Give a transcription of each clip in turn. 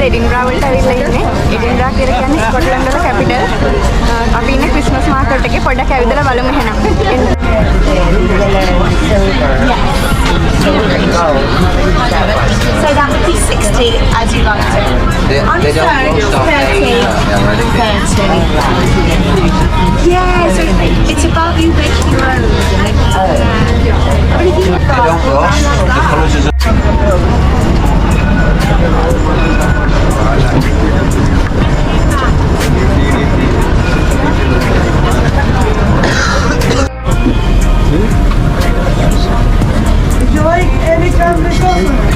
Edinburgh වලට ඇවිල්ලා ඉන්නේ. Edinburgh කියලා කියන්නේ ස්කොට්ලන්ඩ් වල කැපිටල්. අපි ඉන්නේ ක්‍රිස්මස් මාකට් එකේ. පොඩ්ඩක් ඇවිදලා බලමු එහෙනම්. So that would be 60 as you like to. On its own, 30. Yeah, so it's about you making your own. Would you like any kind of chocolate?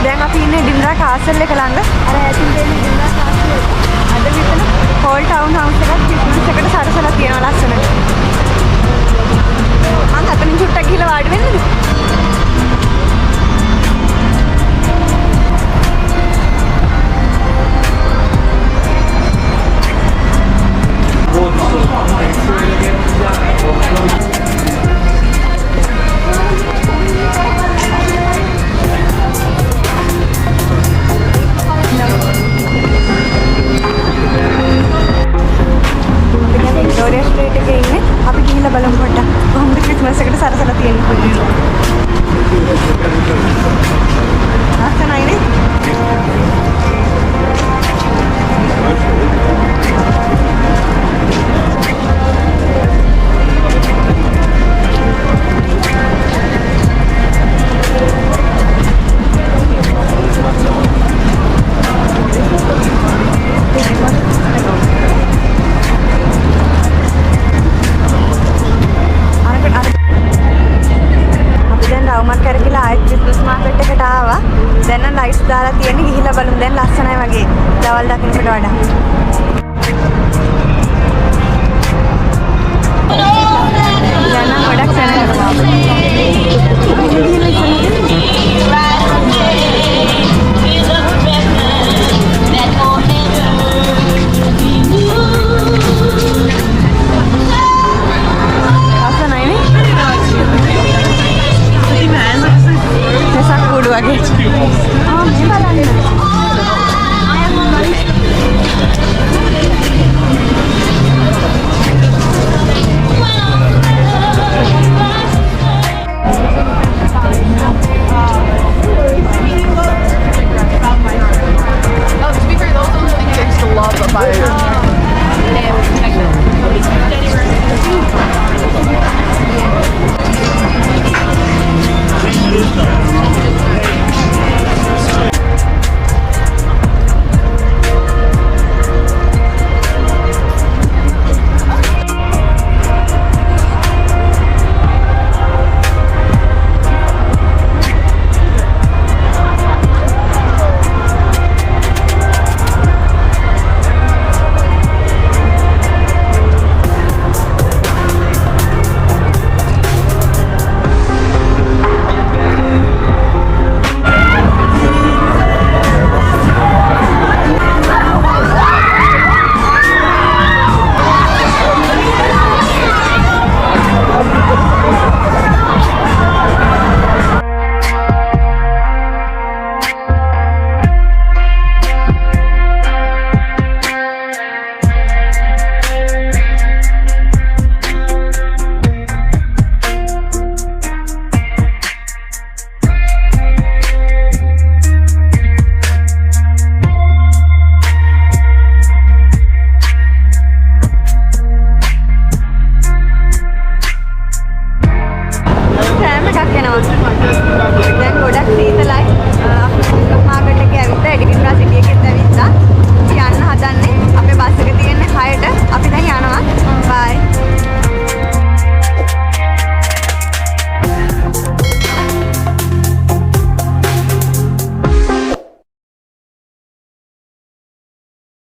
දැන් අපි ඉන්නේ Edinburgh Castle එක ළඟ. අර ඇතින් තියෙන Edinburgh Castle එක. අද විතර whole town house එකක් Christmas එකට සරසලා තියෙනවා ලස්සනට. මම අතනින් චුට්ටක් ගිහලා වාඩි වෙන්නද? බලමු පොඩ්ඩක් කොහොමද ක්‍රිස්මස් එකට සරසලා තියෙන්නේ. ලස්සනයිනේ. Christmas market එකට ආවා. දැන් නම් ලයිට්ස් දාලා තියෙන්නේ. ගිහිල්ලා බලමු. දැන් ලස්සනයි වගේ. දවල් දකින්නට වඩා. දැන් නම් ගොඩක් සැනසෙනවා. লাগে।